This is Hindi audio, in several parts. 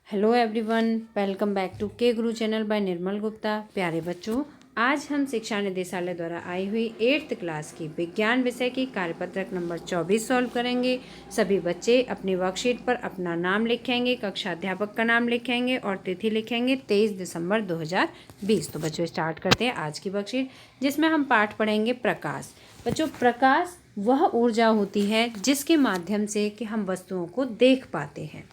Hello everyone, welcome back to K Guru channel bye निर्मल गुप्ता। प्यारे बच्चों, आज हम शिक्षा निदेशालय द्वारा आई हुई 8th क्लास की विज्ञान विषय की कार्यपत्रक नंबर 24 सॉल्व करेंगे। सभी बच्चे अपनी वर्कशीट पर अपना नाम लिखेंगे, कक्षा अध्यापक का नाम लिखेंगे और तिथि लिखेंगे 23 दिसंबर 2020। तो बच्चों स्टार्ट करते हैं आज की वर्कशीट, जिसमें हम पाठ पढ़ेंगे प्रकाश। बच्चों, प्रकाश वह ऊर्जा होती है जिसके माध्यम से कि हम वस्तुओं को देख पाते हैं।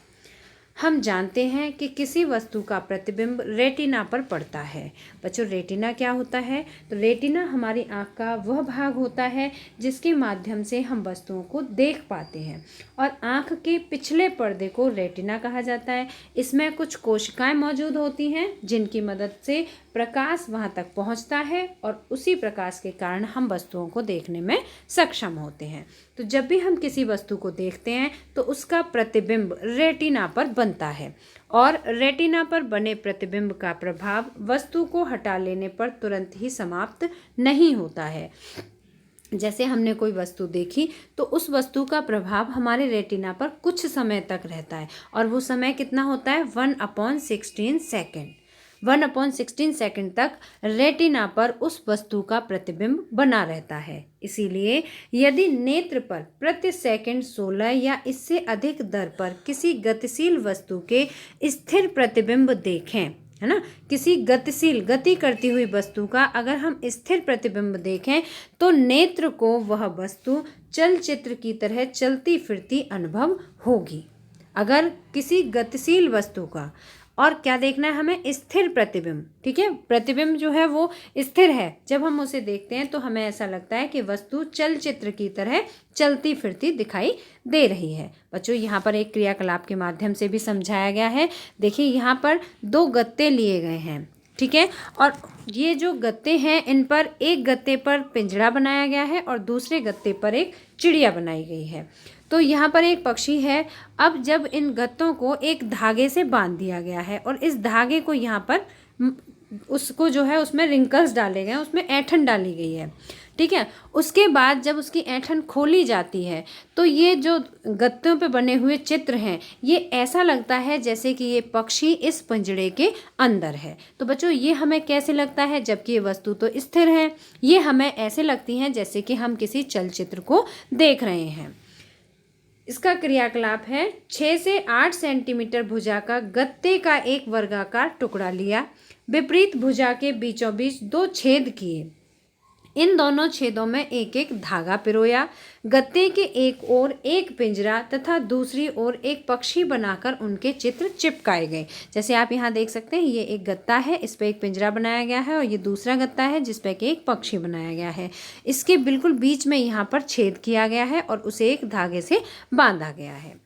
हम जानते हैं कि किसी वस्तु का प्रतिबिंब रेटिना पर पड़ता है। बच्चों, रेटिना क्या होता है? तो रेटिना हमारी आँख का वह भाग होता है जिसके माध्यम से हम वस्तुओं को देख पाते हैं और आँख के पिछले पर्दे को रेटिना कहा जाता है। इसमें कुछ कोशिकाएं मौजूद होती हैं जिनकी मदद से प्रकाश वहाँ तक पहुँचता है और उसी प्रकाश के कारण हम वस्तुओं को देखने में सक्षम होते हैं। तो जब भी हम किसी वस्तु को देखते हैं तो उसका प्रतिबिंब रेटिना पर बनता है और रेटिना पर बने प्रतिबिंब का प्रभाव वस्तु को हटा लेने पर तुरंत ही समाप्त नहीं होता है। जैसे हमने कोई वस्तु देखी तो उस वस्तु का प्रभाव हमारे रेटिना पर कुछ समय तक रहता है और वो समय कितना होता है? 1/16 सेकेंड। 1/16 सेकेंड तक रेटिना पर उस वस्तु का प्रतिबिंब बना रहता है। इसीलिए यदि नेत्र पर प्रति सेकंड 16 या इससे अधिक दर पर किसी गतिशील वस्तु के स्थिर प्रतिबिंब देखें, है ना, किसी गतिशील गति करती हुई वस्तु का अगर हम स्थिर प्रतिबिंब देखें तो नेत्र को वह वस्तु चलचित्र की तरह चलती फिरती अनुभव होगी। अगर किसी गतिशील वस्तु का और क्या देखना है हमें? स्थिर प्रतिबिंब। ठीक है, प्रतिबिंब जो है वो स्थिर है। जब हम उसे देखते हैं तो हमें ऐसा लगता है कि वस्तु चलचित्र की तरह चलती फिरती दिखाई दे रही है। बच्चों, यहाँ पर एक क्रियाकलाप के माध्यम से भी समझाया गया है। देखिए, यहाँ पर 2 गत्ते लिए गए हैं, ठीक है, और ये जो गत्ते हैं इन पर एक गत्ते पर पिंजरा बनाया गया है और दूसरे गत्ते पर एक चिड़िया बनाई गई है। तो यहाँ पर एक पक्षी है। अब जब इन गत्तों को एक धागे से बांध दिया गया है और इस धागे को यहाँ पर उसको जो है उसमें रिंकल्स डाले गए हैं, उसमें ऐंठन डाली गई है। ठीक है, उसके बाद जब उसकी ऐंठन खोली जाती है तो ये जो गत्तों पे बने हुए चित्र हैं ये ऐसा लगता है जैसे कि ये पक्षी इस पिंजड़े के अंदर है। तो बच्चों, ये हमें कैसे लगता है? जबकि ये वस्तु तो स्थिर है, ये हमें ऐसे लगती हैं जैसे कि हम किसी चलचित्र को देख रहे हैं। इसका क्रियाकलाप है 6 से 8 सेंटीमीटर भुजा का गत्ते का एक वर्गाकार टुकड़ा लिया, विपरीत भुजा के बीचों बीच 2 छेद किए, इन दोनों छेदों में एक एक धागा पिरोया, गत्ते के एक ओर एक पिंजरा तथा दूसरी ओर एक पक्षी बनाकर उनके चित्र चिपकाए गए। जैसे आप यहाँ देख सकते हैं, ये एक गत्ता है, इस पर एक पिंजरा बनाया गया है और ये दूसरा गत्ता है जिस पे कि एक पक्षी बनाया गया है। इसके बिल्कुल बीच में यहाँ पर छेद किया गया है और उसे एक धागे से बांधा गया है।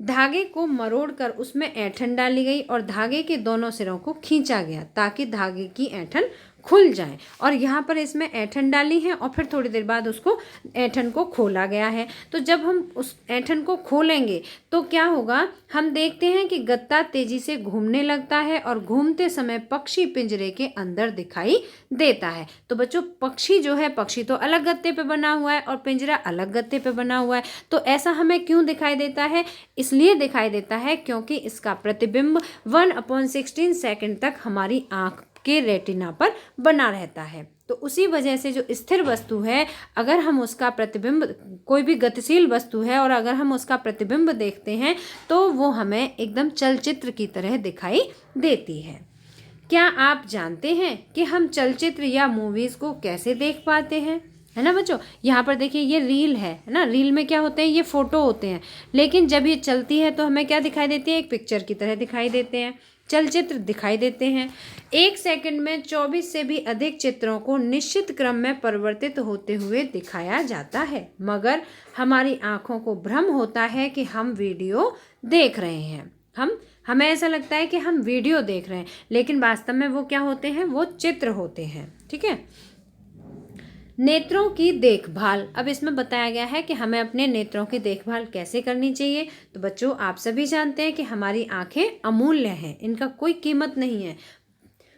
धागे को मरोड़कर उसमें ऐंठन डाली गई और धागे के दोनों सिरों को खींचा गया ताकि धागे की ऐंठन खुल जाए और यहाँ पर इसमें ऐंठन डाली है और फिर थोड़ी देर बाद उसको ऐंठन को खोला गया है। तो जब हम उस ऐंठन को खोलेंगे तो क्या होगा? हम देखते हैं कि गत्ता तेजी से घूमने लगता है और घूमते समय पक्षी पिंजरे के अंदर दिखाई देता है। तो बच्चों, पक्षी जो है, पक्षी तो अलग गत्ते पे बना हुआ है और पिंजरा अलग गत्ते पे बना हुआ है। तो ऐसा हमें क्यों दिखाई देता है? इसलिए दिखाई देता है क्योंकि इसका प्रतिबिंब 1/16 सेकेंड तक हमारी आँख के रेटिना पर बना रहता है। तो उसी वजह से जो स्थिर वस्तु है, अगर हम उसका प्रतिबिंब, कोई भी गतिशील वस्तु है और अगर हम उसका प्रतिबिंब देखते हैं तो वो हमें एकदम चलचित्र की तरह दिखाई देती है। क्या आप जानते हैं कि हम चलचित्र या मूवीज़ को कैसे देख पाते हैं? है ना बच्चों, यहाँ पर देखिए ये रील है ना। रील में क्या होते हैं? ये फोटो होते हैं, लेकिन जब ये चलती है तो हमें क्या दिखाई देती है? एक पिक्चर की तरह दिखाई देते हैं, चलचित्र दिखाई देते हैं। 1 सेकंड में 24 से भी अधिक चित्रों को निश्चित क्रम में परिवर्तित होते हुए दिखाया जाता है, मगर हमारी आँखों को भ्रम होता है कि हम वीडियो देख रहे हैं। हमें ऐसा लगता है कि हम वीडियो देख रहे हैं, लेकिन वास्तव में वो क्या होते हैं? वो चित्र होते हैं। ठीक है, नेत्रों की देखभाल। अब इसमें बताया गया है कि हमें अपने नेत्रों की देखभाल कैसे करनी चाहिए। तो बच्चों, आप सभी जानते हैं कि हमारी आंखें अमूल्य हैं, इनका कोई कीमत नहीं है।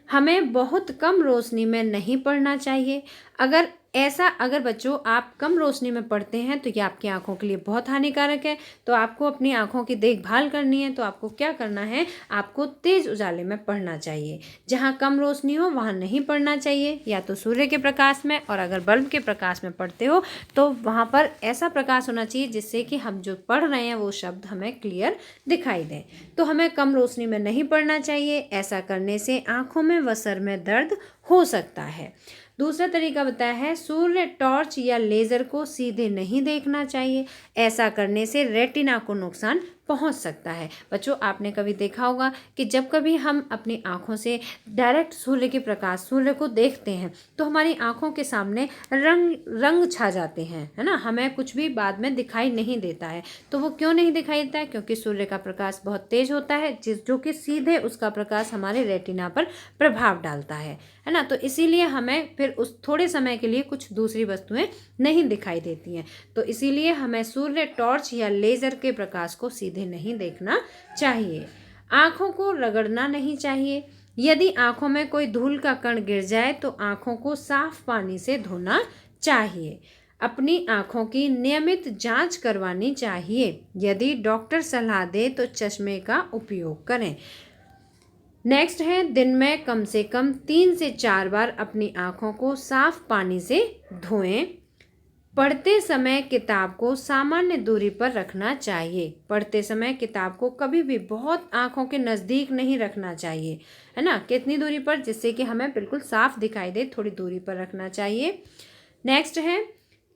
हमें बहुत कम रोशनी में नहीं पढ़ना चाहिए। अगर ऐसा अगर बच्चों आप कम रोशनी में पढ़ते हैं तो ये आपकी आँखों के लिए बहुत हानिकारक है। तो आपको अपनी आँखों की देखभाल करनी है तो आपको क्या करना है, आपको तेज़ उजाले में पढ़ना चाहिए। जहाँ कम रोशनी हो वहाँ नहीं पढ़ना चाहिए, या तो सूर्य के प्रकाश में, और अगर बल्ब के प्रकाश में पढ़ते हो तो वहाँ पर ऐसा प्रकाश होना चाहिए जिससे कि हम जो पढ़ रहे हैं वो शब्द हमें क्लियर दिखाई दें। तो हमें कम रोशनी में नहीं पढ़ना चाहिए। ऐसा करने से आँखों में व सर में दर्द हो सकता है। दूसरा तरीका बताया है, सूर्य टॉर्च या लेज़र को सीधे नहीं देखना चाहिए। ऐसा करने से रेटिना को नुकसान पहुंच सकता है। बच्चों आपने कभी देखा होगा कि जब कभी हम अपनी आँखों से डायरेक्ट सूर्य के प्रकाश, सूर्य को देखते हैं तो हमारी आँखों के सामने रंग छा जाते हैं, है ना। हमें कुछ भी बाद में दिखाई नहीं देता है। तो वो क्यों नहीं दिखाई देता है? क्योंकि सूर्य का प्रकाश बहुत तेज होता है, जो कि सीधे उसका प्रकाश हमारे रेटिना पर प्रभाव डालता है ना। तो इसीलिए हमें फिर उस थोड़े समय के लिए कुछ दूसरी वस्तुएं नहीं दिखाई देती हैं। तो इसीलिए हमें सूर्य टॉर्च या लेज़र के प्रकाश को सीधे नहीं देखना चाहिए। आँखों को रगड़ना नहीं चाहिए। यदि आँखों में कोई धूल का कण गिर जाए तो आँखों को साफ पानी से धोना चाहिए। अपनी आँखों की नियमित जांच करवानी चाहिए। यदि डॉक्टर सलाह दे तो चश्मे का उपयोग करें। नेक्स्ट है, दिन में कम से कम 3 से 4 बार अपनी आँखों को साफ पानी से धोएं। पढ़ते समय किताब को सामान्य दूरी पर रखना चाहिए। पढ़ते समय किताब को कभी भी बहुत आँखों के नज़दीक नहीं रखना चाहिए, है ना। कितनी दूरी पर? जिससे कि हमें बिल्कुल साफ दिखाई दे, थोड़ी दूरी पर रखना चाहिए। नेक्स्ट है,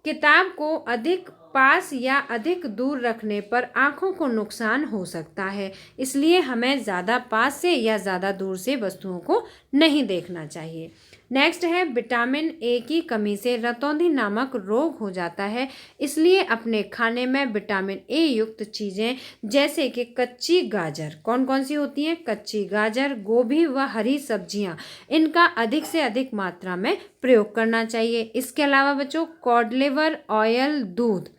किताब को अधिक पास या अधिक दूर रखने पर आँखों को नुकसान हो सकता है। इसलिए हमें ज़्यादा पास से या ज़्यादा दूर से वस्तुओं को नहीं देखना चाहिए। नेक्स्ट है, विटामिन ए की कमी से रतौंधी नामक रोग हो जाता है। इसलिए अपने खाने में विटामिन ए युक्त चीज़ें जैसे कि कच्ची गाजर, कौन कौन सी होती हैं? कच्ची गाजर, गोभी व हरी सब्जियां, इनका अधिक से अधिक मात्रा में प्रयोग करना चाहिए। इसके अलावा बच्चों कॉड लिवर ऑयल, दूध,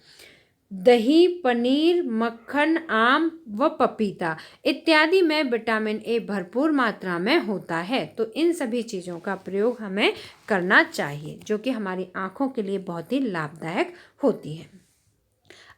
दही, पनीर, मक्खन, आम व पपीता इत्यादि में विटामिन ए भरपूर मात्रा में होता है। तो इन सभी चीज़ों का प्रयोग हमें करना चाहिए, जो कि हमारी आँखों के लिए बहुत ही लाभदायक होती है।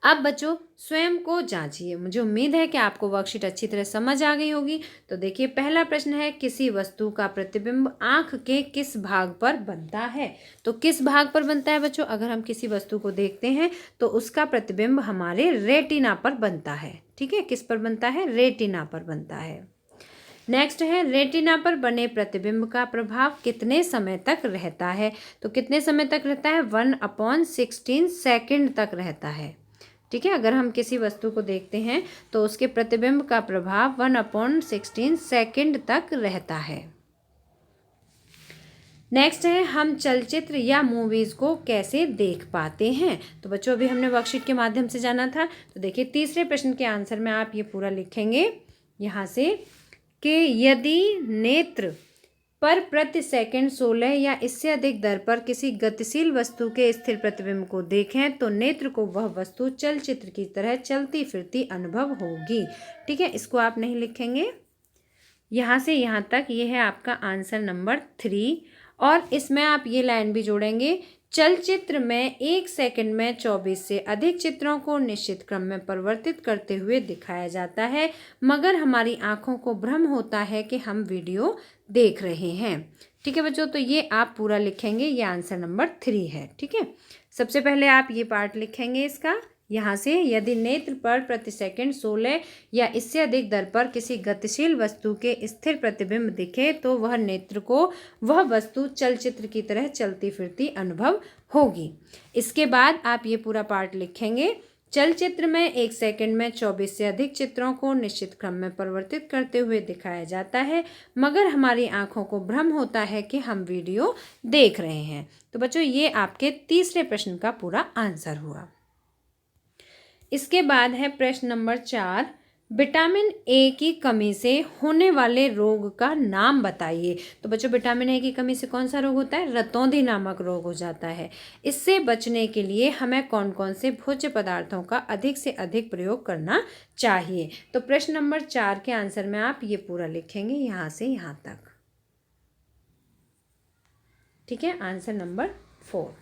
अब बच्चों स्वयं को जांचिए। मुझे उम्मीद है कि आपको वर्कशीट अच्छी तरह समझ आ गई होगी। तो देखिए, पहला प्रश्न है, किसी वस्तु का प्रतिबिंब आँख के किस भाग पर बनता है? तो किस भाग पर बनता है बच्चों? अगर हम किसी वस्तु को देखते हैं तो उसका प्रतिबिंब हमारे रेटिना पर बनता है। ठीक है, किस पर बनता है? रेटिना पर बनता है। नेक्स्ट है, रेटिना पर बने प्रतिबिंब का प्रभाव कितने समय तक रहता है? तो कितने समय तक रहता है? 1/16 सेकंड तक रहता है। ठीक है, अगर हम किसी वस्तु को देखते हैं तो उसके प्रतिबिंब का प्रभाव 1/16 सेकंड तक रहता है। नेक्स्ट है, हम चलचित्र या मूवीज़ को कैसे देख पाते हैं? तो बच्चों अभी हमने वर्कशीट के माध्यम से जाना था। तो देखिए, तीसरे प्रश्न के आंसर में आप ये पूरा लिखेंगे यहाँ से कि यदि नेत्र पर प्रति सेकंड 16 या इससे अधिक दर पर किसी गतिशील वस्तु के स्थिर प्रतिबिंब को देखें तो नेत्र को वह वस्तु चलचित्र की तरह चलती फिरती अनुभव होगी। ठीक है, इसको आप नहीं लिखेंगे। यहाँ से यहाँ तक ये है आपका आंसर नंबर 3। और इसमें आप ये लाइन भी जोड़ेंगे, चलचित्र में 1 सेकंड में 24 से अधिक चित्रों को निश्चित क्रम में परिवर्तित करते हुए दिखाया जाता है, मगर हमारी आंखों को भ्रम होता है कि हम वीडियो देख रहे हैं। ठीक है बच्चों, तो ये आप पूरा लिखेंगे, ये आंसर नंबर 3 है। ठीक है, सबसे पहले आप ये पार्ट लिखेंगे इसका यहाँ से, यदि नेत्र पर प्रति सेकंड 16 या इससे अधिक दर पर किसी गतिशील वस्तु के स्थिर प्रतिबिंब दिखे तो वह नेत्र को वह वस्तु चलचित्र की तरह चलती फिरती अनुभव होगी। इसके बाद आप ये पूरा पार्ट लिखेंगे, चलचित्र में 1 सेकंड में 24 से अधिक चित्रों को निश्चित क्रम में परिवर्तित करते हुए दिखाया जाता है, मगर हमारी आंखों को भ्रम होता है कि हम वीडियो देख रहे हैं। तो बच्चों ये आपके तीसरे प्रश्न का पूरा आंसर हुआ। इसके बाद है प्रश्न नंबर 4, विटामिन ए की कमी से होने वाले रोग का नाम बताइए। तो बच्चों विटामिन ए की कमी से कौन सा रोग होता है? रतौंधी नामक रोग हो जाता है। इससे बचने के लिए हमें कौन कौन से भोज्य पदार्थों का अधिक से अधिक प्रयोग करना चाहिए? तो प्रश्न नंबर 4 के आंसर में आप ये पूरा लिखेंगे यहाँ से यहाँ तक। ठीक है, आंसर नंबर 4।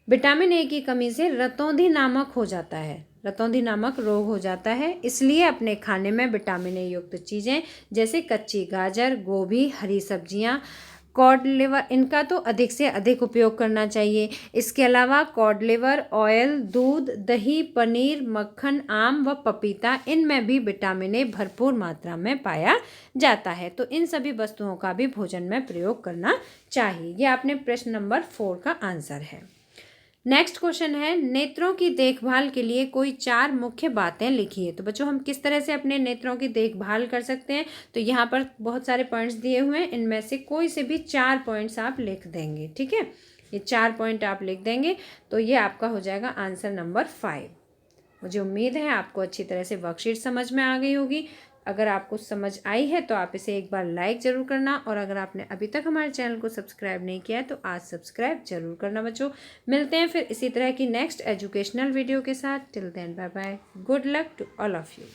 विटामिन ए की कमी से रतौंधी नामक हो जाता है, रतौंधी नामक रोग हो जाता है। इसलिए अपने खाने में विटामिन ए युक्त चीज़ें जैसे कच्ची गाजर, गोभी, हरी सब्जियां, कॉड लिवर, इनका तो अधिक से अधिक उपयोग करना चाहिए। इसके अलावा कॉड लिवर ऑयल, दूध, दही, पनीर, मक्खन, आम व पपीता, इनमें भी विटामिन ए भरपूर मात्रा में पाया जाता है। तो इन सभी वस्तुओं का भी भोजन में प्रयोग करना चाहिए। ये आपने प्रश्न नंबर 4 का आंसर है। नेक्स्ट क्वेश्चन है, नेत्रों की देखभाल के लिए कोई 4 मुख्य बातें लिखिए। तो बच्चों हम किस तरह से अपने नेत्रों की देखभाल कर सकते हैं, तो यहाँ पर बहुत सारे पॉइंट्स दिए हुए हैं, इनमें से कोई से भी 4 पॉइंट्स आप लिख देंगे। ठीक है, ये 4 पॉइंट आप लिख देंगे तो ये आपका हो जाएगा आंसर नंबर 5। मुझे उम्मीद है आपको अच्छी तरह से वर्कशीट समझ में आ गई होगी। अगर आपको समझ आई है तो आप इसे एक बार लाइक ज़रूर करना, और अगर आपने अभी तक हमारे चैनल को सब्सक्राइब नहीं किया है तो आज सब्सक्राइब जरूर करना बच्चों। मिलते हैं फिर इसी तरह की नेक्स्ट एजुकेशनल वीडियो के साथ। Till then bye bye, good luck to all of you.